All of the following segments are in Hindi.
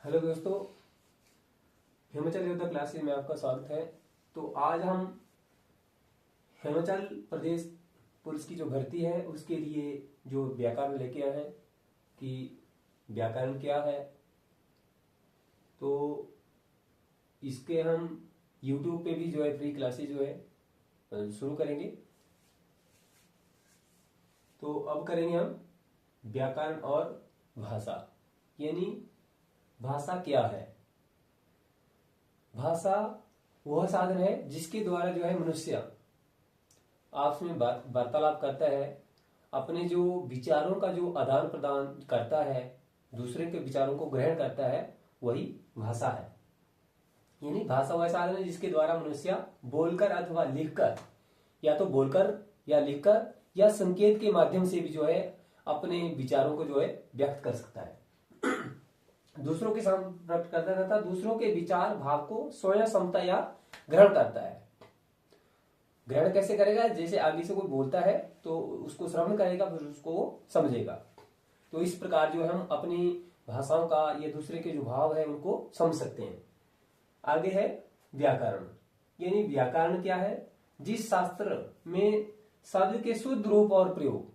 हेलो दोस्तों, हिमाचल योद्धा क्लासेस में आपका स्वागत है। तो आज हम हिमाचल प्रदेश पुलिस की जो भर्ती है उसके लिए जो व्याकरण लेके आए हैं कि व्याकरण क्या है। तो इसके हम YouTube पे भी जो है फ्री क्लासेस जो है शुरू करेंगे। तो अब करेंगे हम व्याकरण और भाषा, यानी भाषा क्या है। भाषा वह साधन है जिसके द्वारा जो है मनुष्य आपस में वार्तालाप करता है, अपने जो विचारों का जो आदान प्रदान करता है, दूसरे के विचारों को ग्रहण करता है, वही भाषा है। यानी भाषा वह साधन है जिसके द्वारा मनुष्य बोलकर अथवा लिखकर, या तो बोलकर या लिखकर या संकेत के माध्यम से भी जो है अपने विचारों को जो है व्यक्त कर सकता है, दूसरों के सामने प्रकट करता रहता, दूसरों के विचार भाव को स्वयं समता या ग्रहण करता है। ग्रहण कैसे करेगा? जैसे आगे से कोई बोलता है तो उसको श्रवण करेगा, फिर उसको समझेगा। तो इस प्रकार जो हम अपनी भाषाओं का या दूसरे के जो भाव है उनको समझ सकते हैं। आगे है व्याकरण, यानी व्याकरण क्या है? जिस शास्त्र में शब्द के शुद्ध रूप और प्रयोग,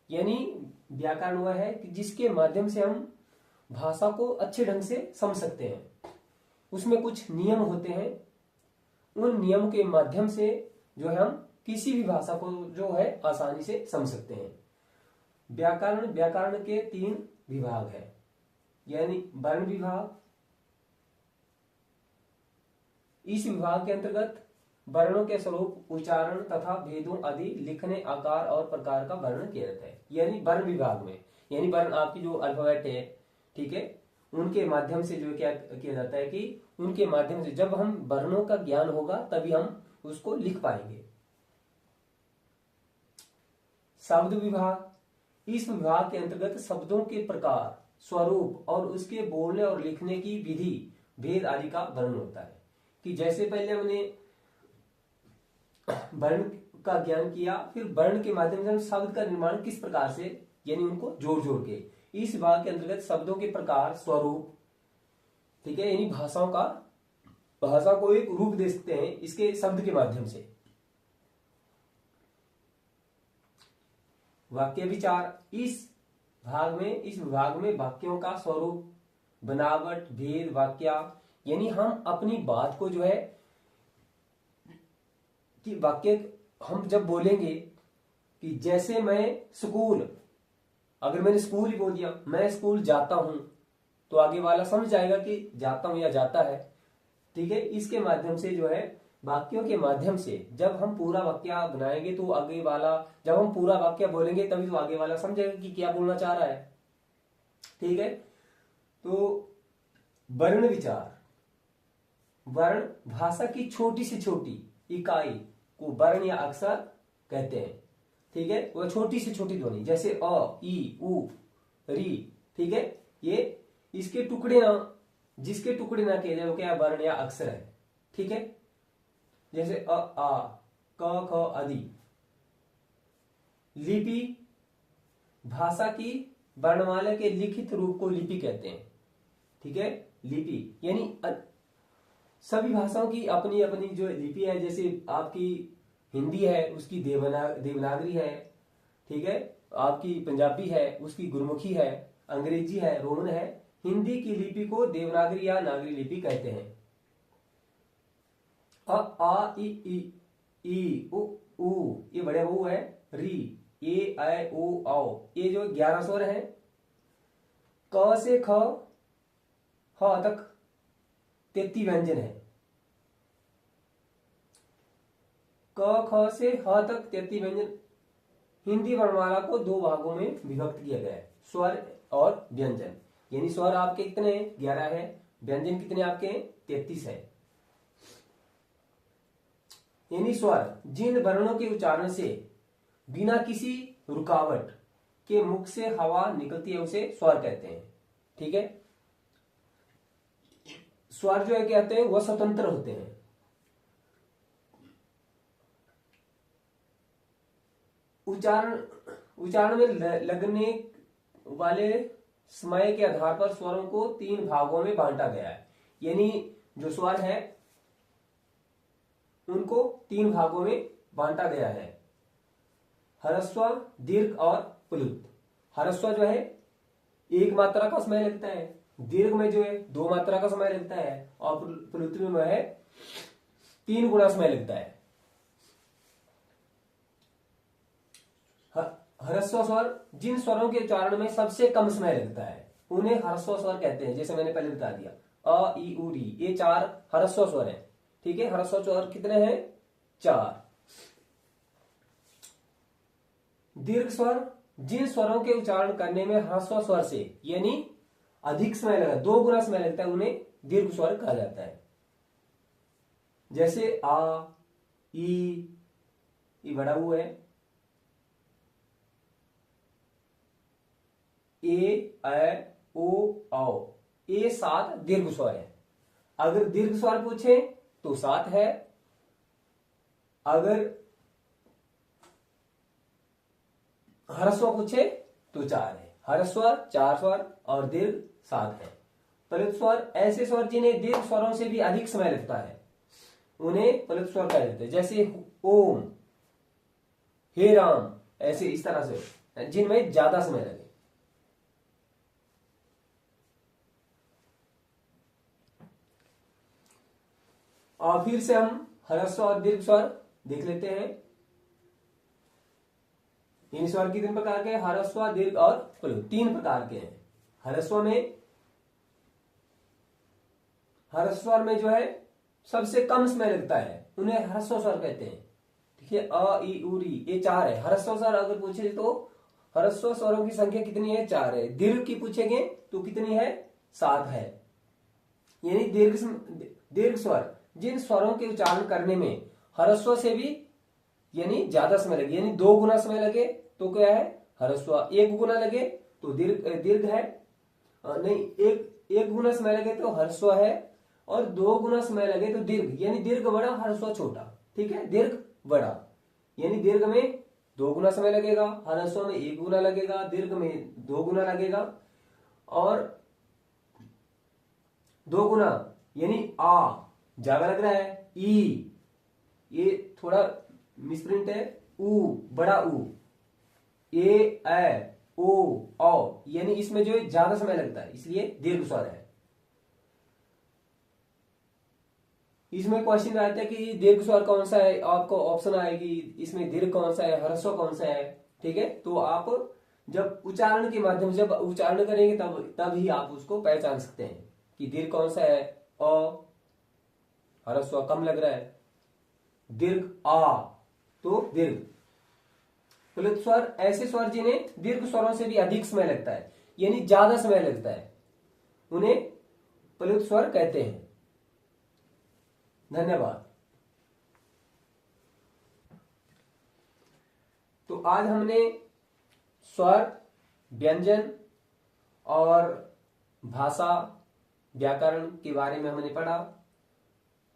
यानी व्याकरण वह है कि जिसके माध्यम से हम भाषा को अच्छे ढंग से समझ सकते हैं। उसमें कुछ नियम होते हैं, उन नियम के माध्यम से जो है हम किसी भी भाषा को जो है आसानी से समझ सकते हैं। व्याकरण के 3 विभाग है, यानी वर्ण विभाग। इस विभाग के अंतर्गत वर्णों के स्वरूप, उच्चारण तथा भेदों आदि लिखने, आकार और प्रकार का वर्णन किया जाता है। यानी वर्ण विभाग में, यानी वर्ण आपकी जो अल्फाबेट है, ठीक है, उनके माध्यम से जो क्या किया जाता है कि उनके माध्यम से जब हम वर्णों का ज्ञान होगा तभी हम उसको लिख पाएंगे। शब्द विभाग, इस विभाग के अंतर्गत शब्दों के प्रकार, स्वरूप और उसके बोलने और लिखने की विधि, भेद आदि का वर्णन होता है। कि जैसे पहले हमने वर्ण का ज्ञान किया, फिर वर्ण के माध्यम से हम शब्द का निर्माण किस प्रकार से, यानी उनको जोड़ जोड़ के। इस विभाग के अंतर्गत शब्दों के प्रकार, स्वरूप, ठीक है, यानी भाषा को एक रूप दे सकते हैं इसके शब्द के माध्यम से। वाक्य विचार, इस विभाग में वाक्यों का स्वरूप, बनावट, भेद, वाक्य, यानी हम अपनी बात को जो है कि वाक्य हम जब बोलेंगे कि जैसे मैं स्कूल, अगर मैंने स्कूल ही बोल दिया, मैं स्कूल जाता हूं, तो आगे वाला समझ जाएगा कि जाता हूं या जाता है, ठीक है। इसके माध्यम से जो है वाक्यों के माध्यम से जब हम पूरा वाक्य बनाएंगे तो आगे वाला, जब हम पूरा वाक्य बोलेंगे तभी तो आगे वाला समझेगा कि क्या बोलना चाह रहा है, ठीक है। तो वर्ण विचार, वर्ण भाषा की छोटी से छोटी इकाई को वर्ण या अक्षर कहते हैं, ठीक है। वह छोटी से छोटी ध्वनि, जैसे अ, ई, उ, री, ठीक है, ये इसके टुकड़े ना, जिसके टुकड़े ना किए जाए वो क्या वर्ण या अक्षर है, ठीक है। जैसे अ, आ, क, ख आदि। लिपि, भाषा की वर्णमाला के लिखित रूप को लिपि कहते हैं, ठीक है। लिपि यानी सभी भाषाओं की अपनी अपनी जो लिपि है, जैसे आपकी हिंदी है उसकी देवनागरी है, ठीक है, आपकी पंजाबी है उसकी गुरमुखी है, अंग्रेजी है रोमन है। हिंदी की लिपि को देवनागरी या नागरी लिपि कहते हैं। आ ई उ ऊ, ये बड़े ऊ है। री, ए ऐ ओ औ, ये जो 11 स्वर है। क से ख, ह तक 33 व्यंजन है। क ख से ह तक 33 व्यंजन। हिंदी वर्णमाला को 2 भागों में विभक्त किया गया है, स्वर और व्यंजन। यानी स्वर आपके कितने हैं? 11 है। व्यंजन कितने आपके हैं? 33 है। यानी स्वर जिन वर्णों के उच्चारण से बिना किसी रुकावट के मुख से हवा निकलती है उसे स्वर कहते हैं, ठीक है। स्वर जो है कहते हैं वह स्वतंत्र होते हैं। उच्चारण में लगने वाले समय के आधार पर स्वरों को 3 भागों में बांटा गया है। यानी जो स्वर है उनको 3 भागों में बांटा गया है, ह्रस्व, दीर्घ और प्लुत। ह्रस्व जो है 1 मात्रा का समय लगता है, दीर्घ में जो है 2 मात्रा का समय लगता है, और प्लुत में जो है 3 गुना समय लगता है। ह्रस्व स्वर जिन स्वरों के उच्चारण में सबसे कम समय लगता है उन्हें ह्रस्व स्वर कहते हैं। जैसे मैंने पहले बता दिया, अ, ई, उ, री, ये 4 ह्रस्व स्वर हैं। ठीक है, ह्रस्व स्वर कितने हैं? 4। दीर्घ स्वर जिन स्वरों के उच्चारण करने में ह्रस्व स्वर से यानी अधिक समय लगा, 2 गुना समय लगता है, उन्हें दीर्घ स्वर कहा जाता है। जैसे आ, ई, ये बड़ा हुआ है, ए, ऐ, ओ, औ, ये 7 दीर्घ स्वर है। अगर दीर्घ स्वर पूछे तो 7 है, अगर ह्रस्व पूछे तो 4 है। ह्रस्व 4 स्वर और दीर्घ 7 है। प्लुत स्वर ऐसे स्वर जिन्हें दीर्घ स्वरों से भी अधिक समय लगता है, उन्हें प्लुत स्वर कहा जाता है। जैसे ओम, हे राम, ऐसे इस तरह से जिनमें ज्यादा समय लगे। और फिर से हम ह्रस्व और दीर्घ स्वर देख लेते हैं। इन स्वर कितने प्रकार के? ह्रस्व, दीर्घ और प्लुत, 3 प्रकार के हैं। ह्रस्व में जो है सबसे कम समय लगता है, उन्हें ह्रस्व स्वर कहते हैं। ठीक है, अ, ई, उ, री, ये 4 है। ह्रस्व स्वर अगर पूछे तो ह्रस्व स्वरों की संख्या कितनी है? 4 है। दीर्घ की पूछेंगे तो कितनी है? 7 है। यानी दीर्घ स्वर जिन स्वरों के उच्चारण करने में ह्रस्व से भी यानी ज्यादा समय लगे, यानी 2 गुना समय लगे तो क्या है? ह्रस्व। 1 गुना लगे तो दीर्घ है, नहीं, एक गुना समय लगे तो ह्रस्व है, और 2 गुना समय लगे तो दीर्घ। यानी दीर्घ बड़ा, ह्रस्व छोटा। ठीक है, दीर्घ बड़ा यानी दीर्घ में 2 गुना समय लगेगा, ह्रस्व में 1 गुना लगेगा, दीर्घ में 2 गुना लगेगा। और 2 गुना यानी आ ज्यादा लग रहा है, ई ये थोड़ा मिसप्रिंट है, ऊ बड़ा ऊ, ए, ऐ, ओ, औ, यानी इसमें जो है ज्यादा समय लगता है, इसलिए दीर्घ स्वर है। इसमें क्वेश्चन आता है कि दीर्घ स्वर कौन सा है, आपको ऑप्शन आएगी इसमें दीर्घ कौन सा है, ह्रस्व कौन सा है। ठीक है, तो आप जब उच्चारण के माध्यम से जब उच्चारण करेंगे तब ही आप उसको पहचान सकते हैं कि दीर्घ कौन सा है। अ, ह्रस्व कम लग रहा है, दीर्घ आ तो दीर्घ। प्लुत स्वर ऐसे स्वर जिन्हें दीर्घ स्वरों से भी अधिक समय लगता है, यानी ज्यादा समय लगता है, उन्हें प्लुत स्वर कहते हैं। धन्यवाद। तो आज हमने स्वर, व्यंजन और भाषा, व्याकरण के बारे में हमने पढ़ा।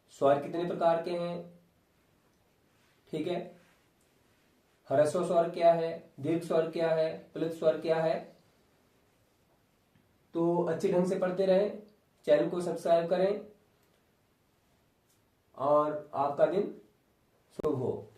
स्वर कितने प्रकार के हैं, ठीक है, ह्रस्व स्वर क्या है, दीर्घ स्वर क्या है, प्लुत स्वर क्या है। तो अच्छे ढंग से पढ़ते रहें, चैनल को सब्सक्राइब करें और आपका दिन शुभ हो।